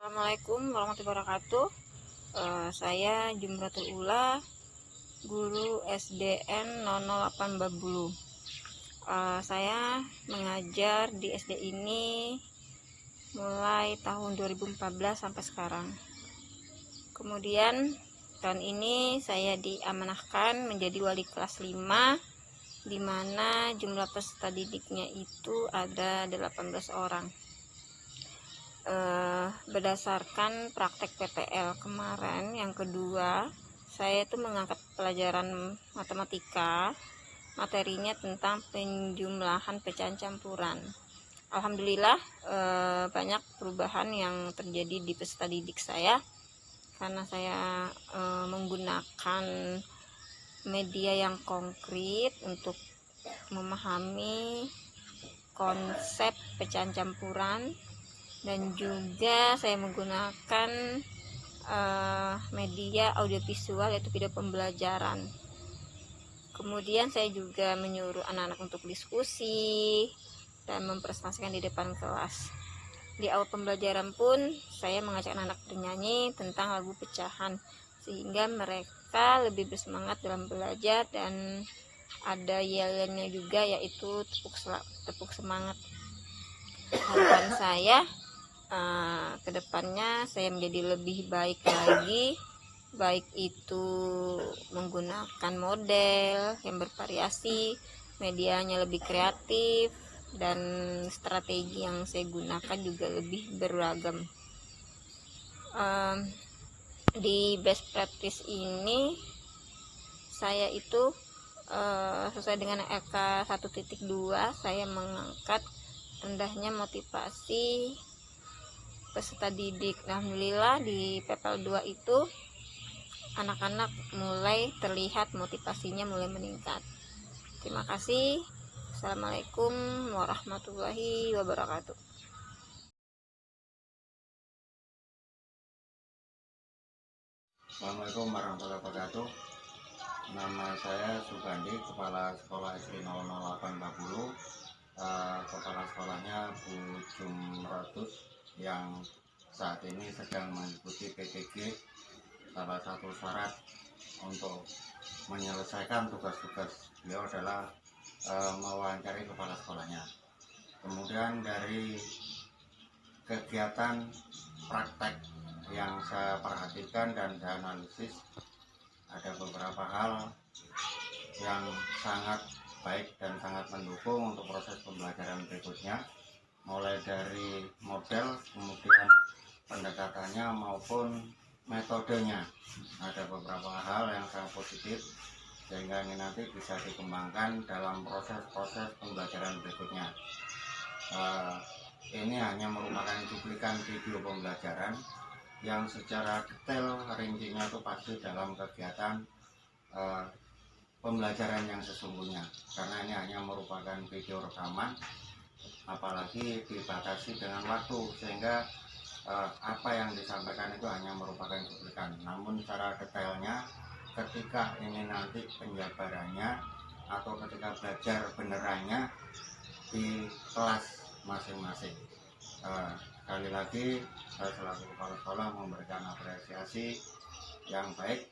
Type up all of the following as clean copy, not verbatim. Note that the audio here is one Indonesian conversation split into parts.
Assalamualaikum warahmatullahi wabarakatuh. Saya Jumratul Ula, guru SDN 008 Babulu. Saya mengajar di SD ini mulai tahun 2014 sampai sekarang. Kemudian tahun ini saya diamanahkan menjadi wali kelas 5, di mana jumlah peserta didiknya itu ada 18 orang. Berdasarkan praktek PPL kemarin yang kedua, saya itu mengangkat pelajaran matematika, materinya tentang penjumlahan pecahan campuran. Alhamdulillah banyak perubahan yang terjadi di peserta didik saya, karena saya menggunakan media yang konkret untuk memahami konsep pecahan campuran, dan juga saya menggunakan media audiovisual yaitu video pembelajaran. Kemudian saya juga menyuruh anak-anak untuk diskusi dan mempresentasikan di depan kelas. Di awal pembelajaran pun saya mengajak anak-anak bernyanyi tentang lagu pecahan, sehingga mereka lebih bersemangat dalam belajar, dan ada yel-yelnya juga, yaitu tepuk semangat. Harapan saya kedepannya saya menjadi lebih baik lagi, baik itu menggunakan model yang bervariasi, medianya lebih kreatif, dan strategi yang saya gunakan juga lebih beragam. Di best practice ini saya itu sesuai dengan LK 1.2, saya mengangkat rendahnya motivasi peserta didik. Alhamdulillah di PPL 2 itu anak-anak mulai terlihat motivasinya mulai meningkat. Terima kasih. Assalamualaikum warahmatullahi wabarakatuh. Assalamualaikum warahmatullahi wabarakatuh. Nama saya Sugandi, Kepala Sekolah SD 008 Babulu. Kepala sekolahnya Bu Jumratus, yang saat ini sedang mengikuti PTG. Salah satu syarat untuk menyelesaikan tugas-tugas beliau adalah mewawancari kepala sekolahnya. Kemudian dari kegiatan praktek yang saya perhatikan dan saya analisis, ada beberapa hal yang sangat baik dan sangat mendukung untuk proses pembelajaran berikutnya, mulai dari model, kemudian pendekatannya maupun metodenya. Ada beberapa hal yang sangat positif, sehingga ini nanti bisa dikembangkan dalam proses-proses pembelajaran berikutnya. Ini hanya merupakan cuplikan video pembelajaran yang secara detail rincinya itu pasti dalam kegiatan pembelajaran yang sesungguhnya, karena ini hanya merupakan video rekaman, apalagi dibatasi dengan waktu, sehingga apa yang disampaikan itu hanya merupakan cuplikan. Namun secara detailnya ketika ini nanti penjabarannya atau ketika belajar benerannya di kelas masing-masing. Sekali lagi saya selaku kepala sekolah memberikan apresiasi yang baik,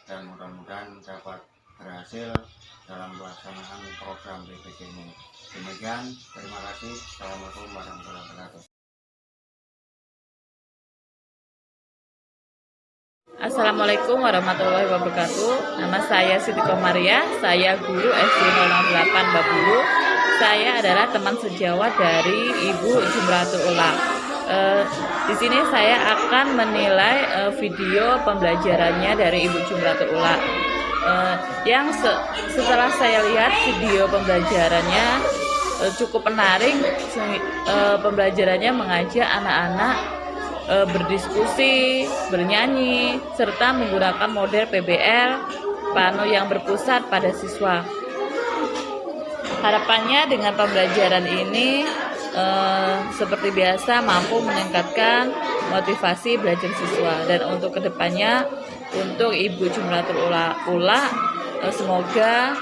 dan mudah-mudahan dapat berhasil dalam pelaksanaan program PPG ini. Demikian, terima kasih. Assalamualaikum warahmatullahi wabarakatuh. Assalamualaikum warahmatullahi wabarakatuh. Nama saya Siti Komaria, saya guru SD 008 Babulu. Saya adalah teman sejawat dari Ibu Jumratul Ula. Di sini saya akan menilai video pembelajarannya dari Ibu Jumratul Ula. Yang setelah saya lihat video pembelajarannya cukup menarik. Pembelajarannya mengajak anak-anak berdiskusi, bernyanyi, serta menggunakan model PBL, pano yang berpusat pada siswa. Harapannya dengan pembelajaran ini seperti biasa mampu meningkatkan motivasi belajar siswa, dan untuk kedepannya untuk Ibu Jumratul Ula semoga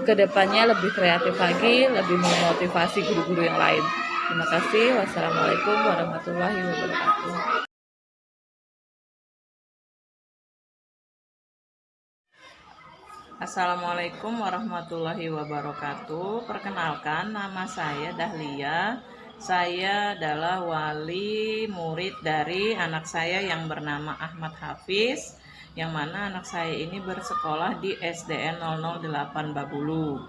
kedepannya lebih kreatif lagi, lebih memotivasi guru-guru yang lain. Terima kasih. Wassalamualaikum warahmatullahi wabarakatuh. Assalamualaikum warahmatullahi wabarakatuh. Perkenalkan, nama saya Dahlia. Saya adalah wali murid dari anak saya yang bernama Ahmad Hafiz, yang mana anak saya ini bersekolah di SDN 008 Babulu.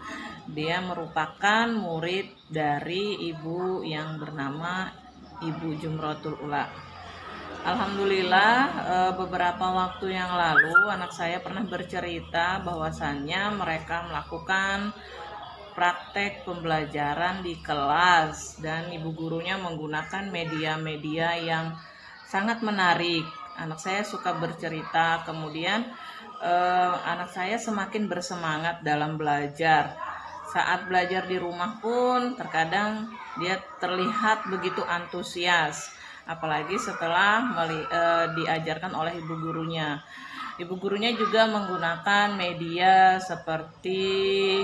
Dia merupakan murid dari ibu yang bernama Ibu Jumratul Ula. Alhamdulillah, beberapa waktu yang lalu anak saya pernah bercerita bahwasannya mereka melakukan praktek pembelajaran di kelas dan ibu gurunya menggunakan media-media yang sangat menarik. Anak saya suka bercerita, kemudian anak saya semakin bersemangat dalam belajar. Saat belajar di rumah pun terkadang dia terlihat begitu antusias, apalagi setelah diajarkan oleh ibu gurunya. Ibu gurunya juga menggunakan media seperti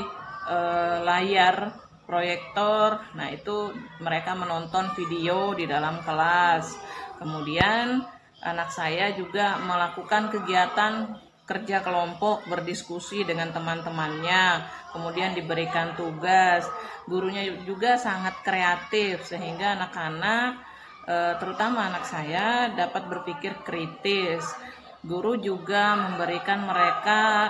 layar proyektor. Nah, itu mereka menonton video di dalam kelas. Kemudian anak saya juga melakukan kegiatan kerja kelompok, berdiskusi dengan teman-temannya, kemudian diberikan tugas. Gurunya juga sangat kreatif sehingga anak-anak, terutama anak saya, dapat berpikir kritis. Guru juga memberikan mereka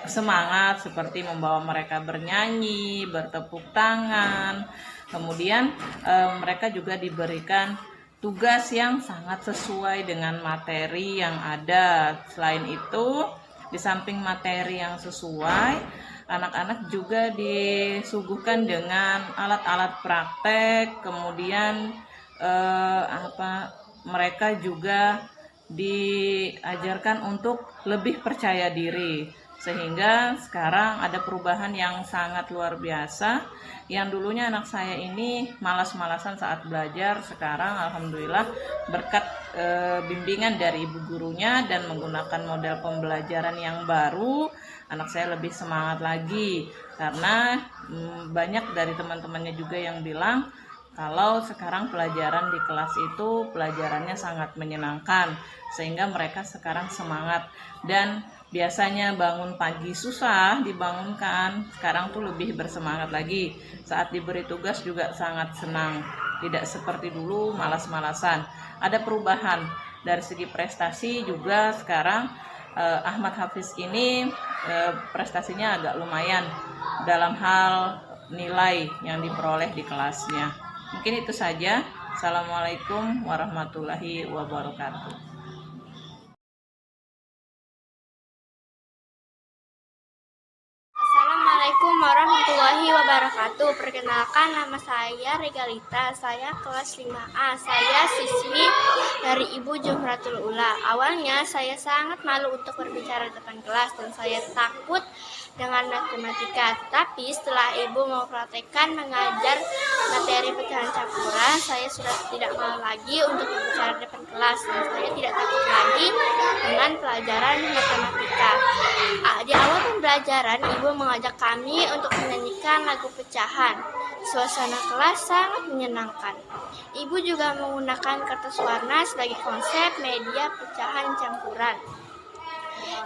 semangat seperti membawa mereka bernyanyi, bertepuk tangan. Kemudian mereka juga diberikan tugas yang sangat sesuai dengan materi yang ada. Selain itu, di samping materi yang sesuai, anak-anak juga disuguhkan dengan alat-alat praktek. Kemudian mereka juga diajarkan untuk lebih percaya diri, sehingga sekarang ada perubahan yang sangat luar biasa. Yang dulunya anak saya ini malas-malasan saat belajar, sekarang alhamdulillah berkat bimbingan dari ibu gurunya dan menggunakan model pembelajaran yang baru, anak saya lebih semangat lagi. Karena banyak dari teman-temannya juga yang bilang kalau sekarang pelajaran di kelas itu pelajarannya sangat menyenangkan, sehingga mereka sekarang semangat. Dan biasanya bangun pagi susah dibangunkan, sekarang tuh lebih bersemangat lagi. Saat diberi tugas juga sangat senang, tidak seperti dulu malas-malasan. Ada perubahan dari segi prestasi juga. Sekarang Ahmad Hafiz ini prestasinya agak lumayan dalam hal nilai yang diperoleh di kelasnya. Mungkin itu saja. Assalamualaikum warahmatullahi wabarakatuh. Assalamualaikum warahmatullahi wabarakatuh. Perkenalkan, nama saya Regalita. Saya kelas 5A. Saya siswi dari Ibu Jumratul Ula. Awalnya saya sangat malu untuk berbicara di depan kelas dan saya takut dengan matematika. Tapi setelah ibu mempraktekkan mengajar materi pecahan campuran, saya sudah tidak malu lagi untuk berbicara di depan kelas dan saya tidak takut lagi dengan pelajaran matematika. Di awal pembelajaran, ibu mengajak kami untuk menyanyikan lagu pecahan. Suasana kelas sangat menyenangkan. Ibu juga menggunakan kertas warna sebagai konsep media pecahan campuran.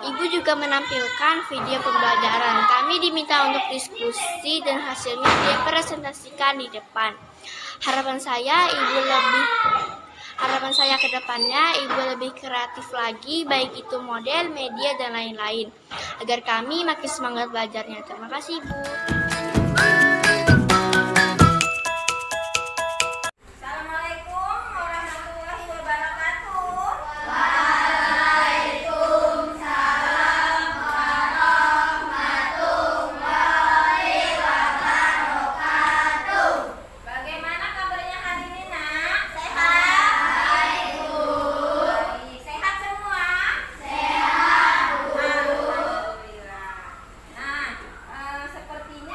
Ibu juga menampilkan video pembelajaran. Kami diminta untuk diskusi dan hasilnya dipresentasikan di depan. Harapan saya ke depannya, ibu lebih kreatif lagi, baik itu model, media, dan lain-lain, agar kami makin semangat belajarnya. Terima kasih, Ibu. Sepertinya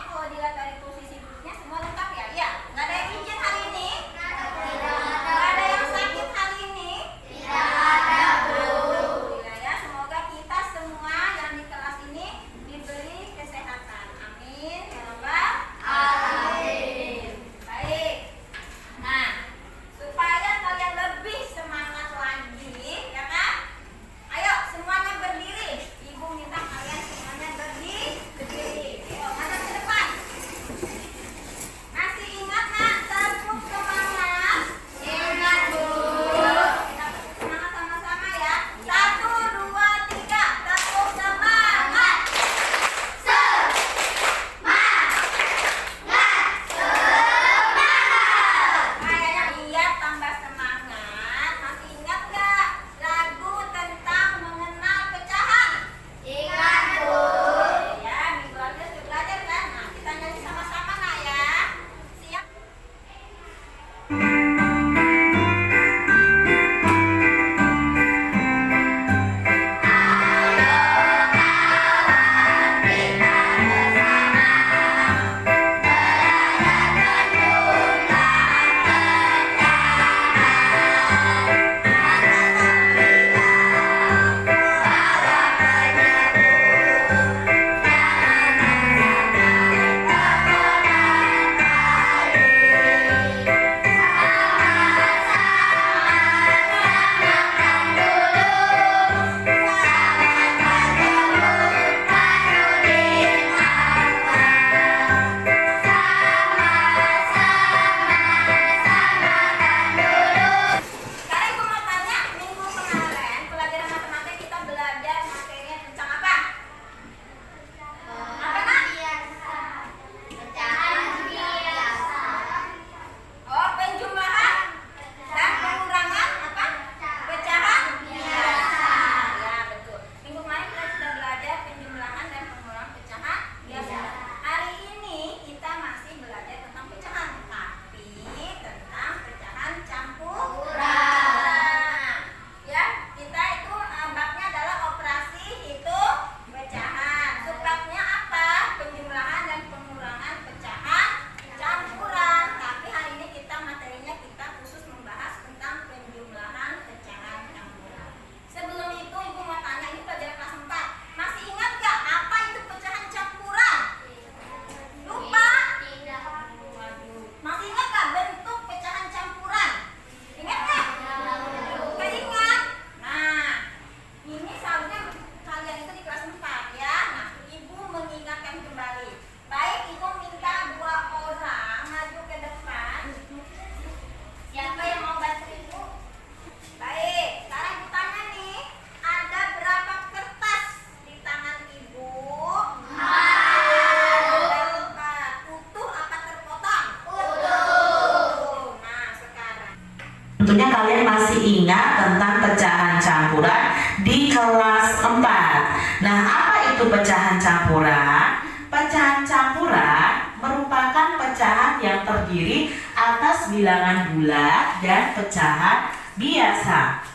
Tentunya kalian masih ingat tentang pecahan campuran di kelas 4. Nah, apa itu pecahan campuran? Pecahan campuran merupakan pecahan yang terdiri atas bilangan bulat dan pecahan biasa.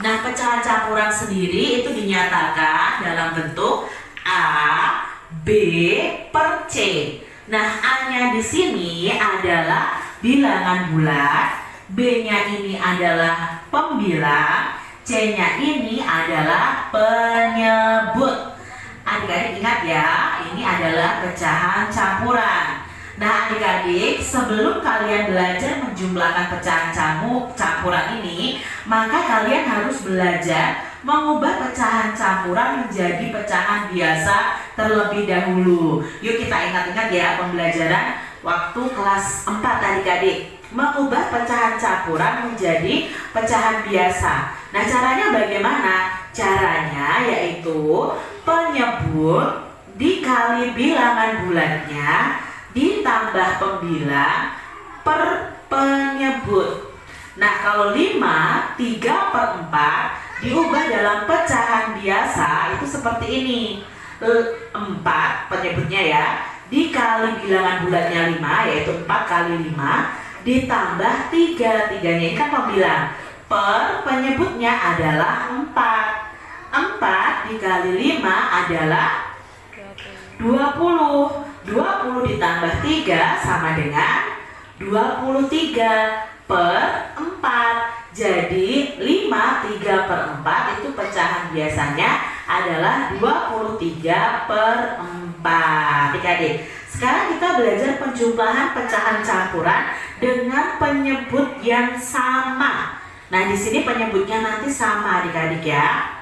Nah, pecahan campuran sendiri itu dinyatakan dalam bentuk A, B per C. Nah, A-nya di sini adalah bilangan bulat, B-nya ini adalah pembilang, C-nya ini adalah penyebut. Adik-adik ingat ya, ini adalah pecahan campuran. Nah, adik-adik, sebelum kalian belajar menjumlahkan pecahan campuran ini, maka kalian harus belajar mengubah pecahan campuran menjadi pecahan biasa terlebih dahulu. Yuk kita ingat-ingat ya pembelajaran waktu kelas 4 adik-adik. Mengubah pecahan campuran menjadi pecahan biasa. Nah, caranya bagaimana? Caranya yaitu penyebut dikali bilangan bulatnya ditambah pembilang per penyebut. Nah, kalau 5, 3/4 diubah dalam pecahan biasa itu seperti ini. 4 penyebutnya ya, dikali bilangan bulatnya 5, yaitu 4 kali 5, ditambah 3, 3-nya ini kan pembilang, per penyebutnya adalah 4. 4 dikali 5 adalah 20. 20 ditambah 3 sama dengan 23 per 4. Jadi 5 3/4 itu pecahan biasanya adalah 23 per 4. Adik-adik, sekarang kita belajar penjumlahan pecahan campuran dengan penyebut yang sama. Nah, di sini penyebutnya nanti sama adik-adik ya.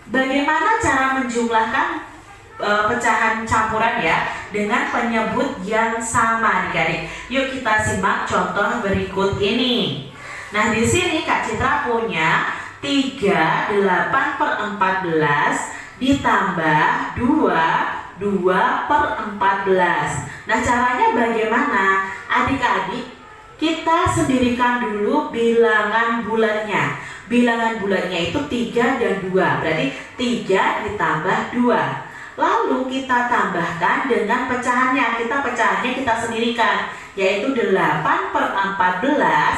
Bagaimana cara menjumlahkan pecahan campuran ya dengan penyebut yang sama adik-adik? Yuk kita simak contoh berikut ini. Nah, di sini Kak Citra punya 38/14 ditambah 2/14. Nah, caranya bagaimana? Adik-adik, kita sendirikan dulu bilangan bulatnya. Bilangan bulatnya itu 3 dan 2. Berarti 3 ditambah 2. Lalu kita tambahkan dengan pecahannya. Pecahannya kita sendirikan, yaitu 8/14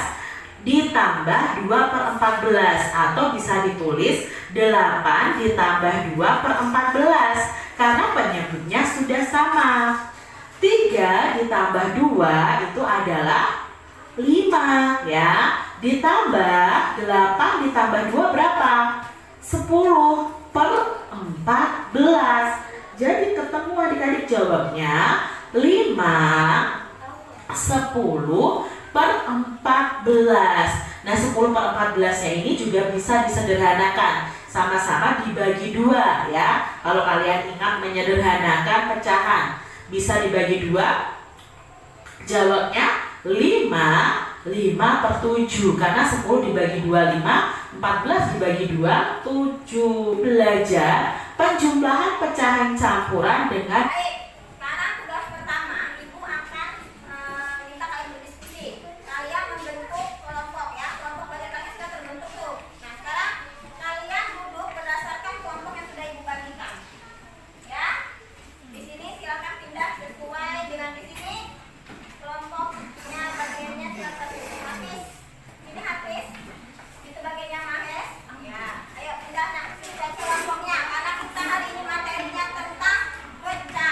ditambah 2/14, atau bisa ditulis 8 ditambah 2/14 karena penyebutnya sudah sama. 3 ditambah 2 itu adalah 5 ya. Ditambah 8 ditambah 2 berapa? 10/14. Jadi ketemu adik-adik jawabnya 5 10/14. Nah, 10/14-nya ini juga bisa disederhanakan, sama-sama dibagi 2 ya. Kalau kalian ingat menyederhanakan pecahan, bisa dibagi 2. Jawabnya 5/7 karena 10 dibagi 2 5, 14 dibagi 2 7. Belajar penjumlahan pecahan campuran dengan Sekarang tugas pertama, Ibu akan minta kalian berdiskusi. Kalian membentuk kelompok ya. Kelompok belajar kalian sudah terbentuk tuh. Nah, sekarang kalian duduk berdasarkan kelompok yang sudah Ibu bagikan. Ya. Di sini silakan pindah sesuai dengan di sini. Kelompoknya bagiannya silakan Hafiz. Ini Hafiz. Itu bagiannya Mahes. Ya. Ayo pindah nah, pindah kelompoknya karena kita hari ini materinya tentang pecahan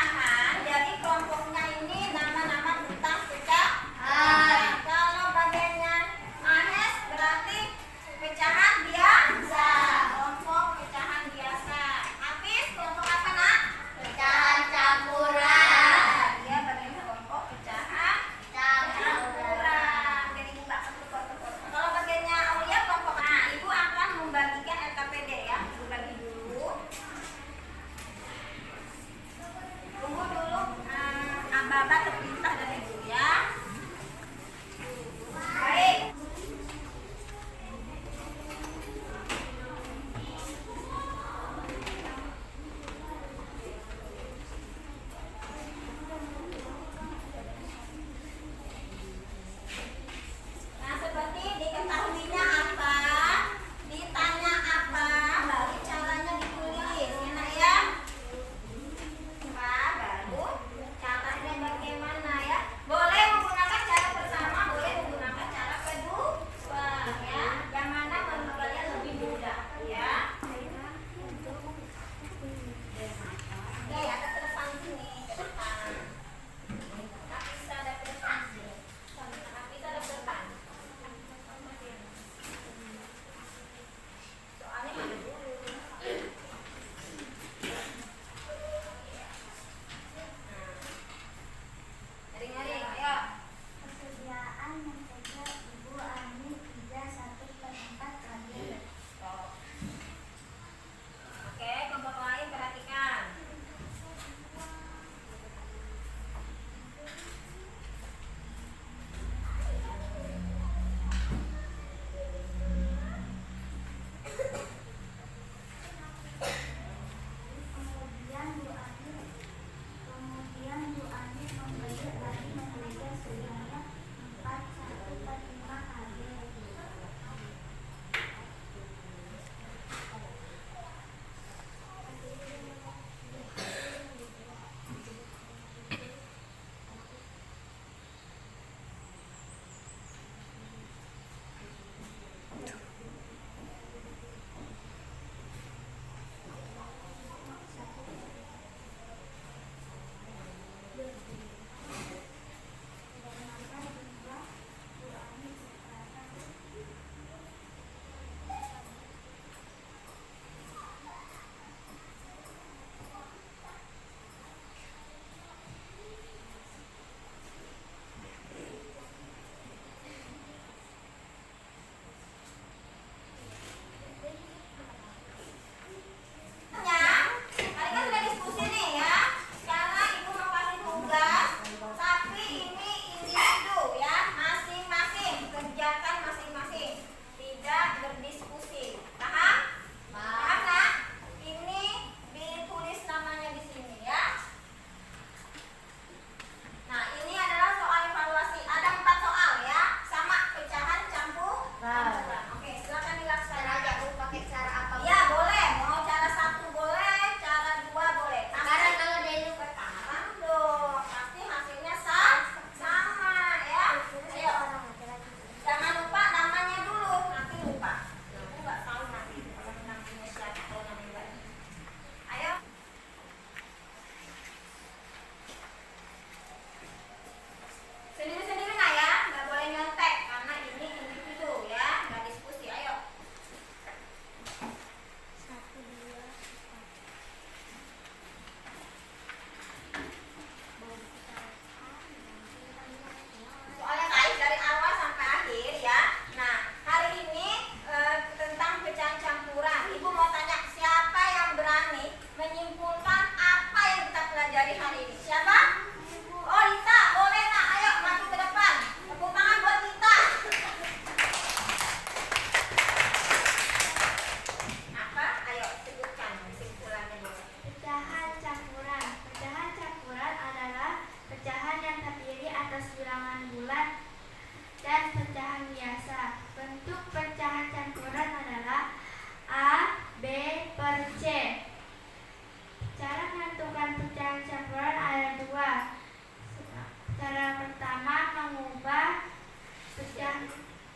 pertama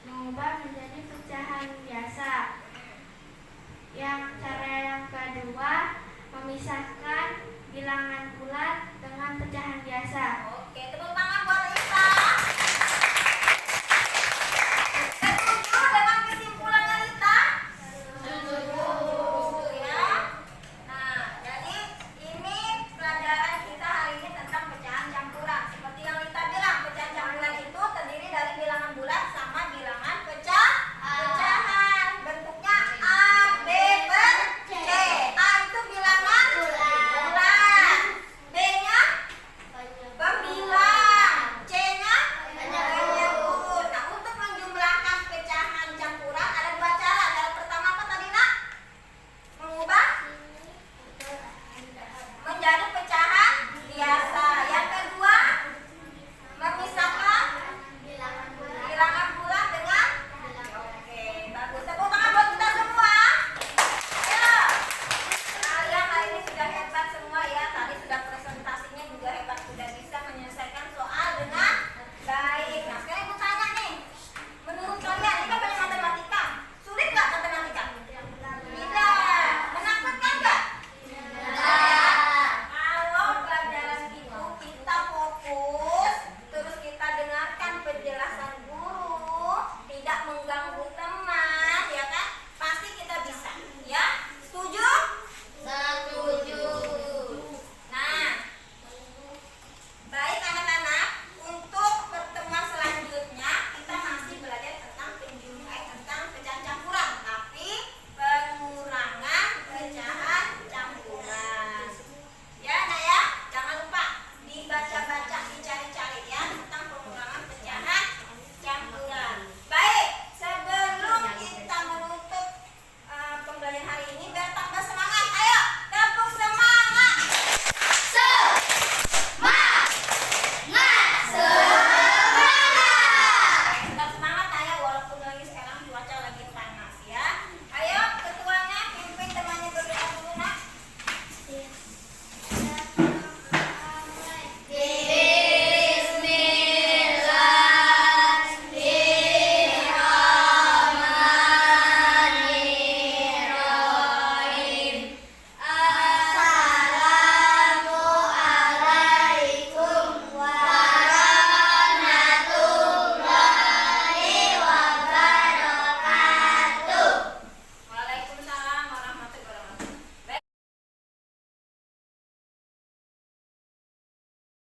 mengubah menjadi pecahan biasa. Cara yang kedua memisahkan bilangan bulat dengan pecahan biasa.